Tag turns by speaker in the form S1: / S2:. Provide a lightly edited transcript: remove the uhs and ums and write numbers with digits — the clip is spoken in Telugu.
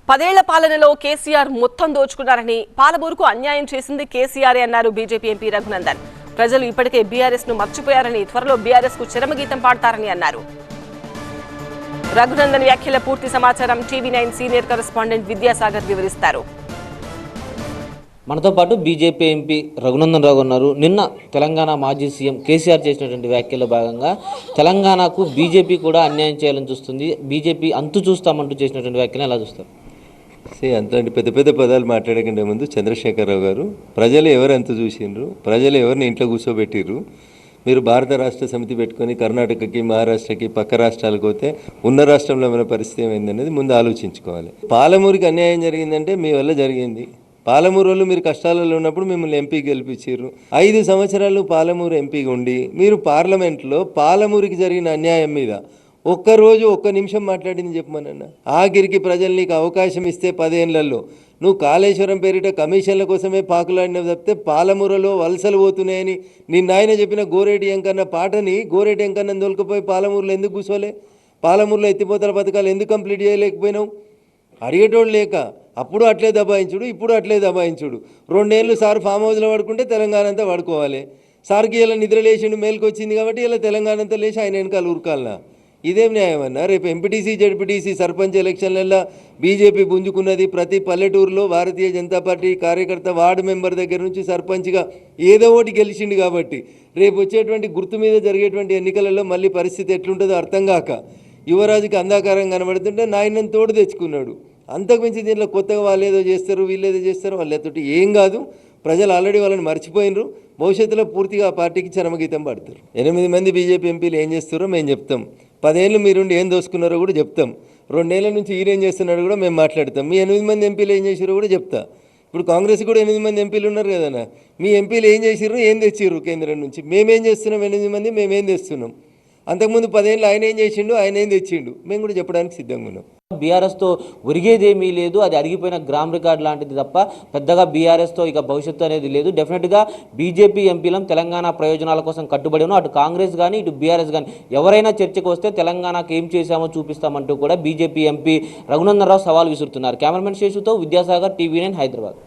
S1: 10 ఏళ్ల పాలనలో కేసీఆర్ మొత్తం దోచుకున్నారని, పాలమూరుకు అన్యాయం చేసింది కేసీఆర్ అన్నారు బీజేపీ ఎంపీ రఘునందన్. ప్రజలు ఇప్పటికే బీఆర్ఎస్ ను మర్చిపోయారని, త్వరలో బీఆర్ఎస్ కు చరమగీతం పాడతారని అన్నారు. రఘునందన్ వ్యాఖ్యల పూర్తి సమాచారం టీవీ9 సీనియర్ కరెస్పాండెంట్ విద్యాసాగర్ వివరిస్తారు.
S2: మనతో పాటు బీజేపీ ఎంపీ రఘునందన్ రావు ఉన్నారు. నిన్న తెలంగాణ మాజీ సీఎం కేసీఆర్ చేసినటువంటి వ్యాఖ్యల్లో భాగంగా తెలంగాణకు బీజేపీ కూడా అన్యాయం చేయాలని చూస్తుంది, బీజేపీ అంతు చూస్తామంటూ చేసినటువంటి వ్యాఖ్యలు ఎలా చూస్తారు?
S3: అంతటి పెద్ద పెద్ద పదాలు మాట్లాడకంటే ముందు చంద్రశేఖరరావు గారు, ప్రజలు ఎవరు ఎంత చూసిండ్రు, ప్రజలు ఎవరిని ఇంట్లో కూర్చోబెట్టిర్రు, మీరు భారత రాష్ట్ర సమితి పెట్టుకొని కర్ణాటకకి, మహారాష్ట్రకి, పక్క రాష్ట్రాలకు పోతే ఉన్న రాష్ట్రంలో మన పరిస్థితి ఏమైందనేది ముందు ఆలోచించుకోవాలి. పాలమూరుకి అన్యాయం జరిగిందంటే మీ వల్ల జరిగింది. పాలమూరు వాళ్ళు మీరు కష్టాలలో ఉన్నప్పుడు మిమ్మల్ని ఎంపీ గెలిపించారు. 5 సంవత్సరాలు పాలమూరు ఎంపీగా ఉండి మీరు పార్లమెంట్లో పాలమూరుకి జరిగిన అన్యాయం మీద ఒక్కరోజు ఒక్క నిమిషం మాట్లాడింది చెప్పమనన్నా. ఆఖరికి ప్రజలు నీకు అవకాశం ఇస్తే 10 ఏళ్లలో నువ్వు కాళేశ్వరం పేరిట కమిషన్ల కోసమే పాకులాడినవి తప్పితే పాలమూరులో వలసలు పోతున్నాయని నిన్న ఆయన చెప్పిన గోరేటి ఎంకన్న పాటని గోరేటి ఎంకన్న దొలకపోయి పాలమూరులో ఎందుకు కూర్చోలే? పాలమూరులో ఎత్తిపోతల పథకాలు ఎందుకు కంప్లీట్ చేయలేకపోయినావు? అడిగేటోళ్ళు లేక అప్పుడు అట్లే దబాయించుడు, ఇప్పుడు అట్లే దబాయించుడు. 2 ఏళ్ళు సార్ ఫామ్ హౌస్లో పడుకుంటే తెలంగాణ అంతా పడుకోవాలి. సార్కి ఇలా నిద్ర లేచిండు, మేలుకు వచ్చింది కాబట్టి ఇలా తెలంగాణ అంతా లేచి ఆయన వెనకాల ఉరకాలనా? ఇదేం న్యాయం అన్నా? రేపు ఎంపీటీసీ, జడ్పీటీసీ, సర్పంచ్ ఎలక్షన్లలో బీజేపీ పుంజుకున్నది. ప్రతి పల్లెటూరులో భారతీయ జనతా పార్టీ కార్యకర్త, వార్డు మెంబర్ దగ్గర నుంచి సర్పంచ్గా ఏదో ఒకటి గెలిచిండు కాబట్టి రేపు వచ్చేటువంటి గుర్తు మీద జరిగేటువంటి ఎన్నికలలో మళ్ళీ పరిస్థితి ఎట్లుంటుందో అర్థం కాక యువరాజుకి అంధాకారం కనబడుతుంటే నాయనని తోడు తెచ్చుకున్నాడు. అంతకుమించి దీనిలో కొత్తగా వాళ్ళు ఏదో చేస్తారు, వీళ్ళు ఏదో చేస్తారు, వాళ్ళు ఎత్తుటి ఏం కాదు. ప్రజలు ఆల్రెడీ వాళ్ళని మర్చిపోయినరు. భవిష్యత్తులో పూర్తిగా ఆ పార్టీకి చరమగీతం పాడతారు. 8 మంది బీజేపీ ఎంపీలు ఏం చేస్తారో మేము చెప్తాం. 10 ఏళ్ళు మీరుండి ఏం దోసుకున్నారో కూడా చెప్తాం. 2 ఏళ్ల నుంచి ఈయనేం చేస్తున్నాడో కూడా మేము మాట్లాడతాం. మీ 8 మంది ఎంపీలు ఏం చేసారో కూడా చెప్తా. ఇప్పుడు కాంగ్రెస్ కూడా 8 మంది ఎంపీలు ఉన్నారు కదన్నా. మీ ఎంపీలు ఏం చేసిర్రు, ఏం తెచ్చిర్రు కేంద్రం నుంచి? మేమేం చేస్తున్నాం? 8 మంది మేమేం తెస్తున్నాం? అంతకుముందు 10 ఏళ్ళు ఆయన ఏం చేసిండు, ఆయన ఏం తెచ్చిండు, మేము కూడా చెప్పడానికి సిద్ధంగా ఉన్నాం.
S2: బీఆర్ఎస్తో ఒరిగేదేమీ లేదు, అది అరిగిపోయిన గ్రామ్ రికార్డ్ లాంటిది తప్ప పెద్దగా బీఆర్ఎస్తో ఇక భవిష్యత్తు అనేది లేదు. డెఫినెట్గా బీజేపీ ఎంపీలం తెలంగాణ ప్రయోజనాల కోసం కట్టుబడి ఉన్నాం. అటు కాంగ్రెస్ కానీ ఇటు బీఆర్ఎస్ కానీ ఎవరైనా చర్చకు వస్తే తెలంగాణకు ఏం చేశామో చూపిస్తామంటూ కూడా బీజేపీ ఎంపీ రఘునందన్ రావు సవాల్ విసురుతున్నారు. కెమెరామెన్ శేషుతో విద్యాసాగర్, టీవీ9 హైదరాబాద్.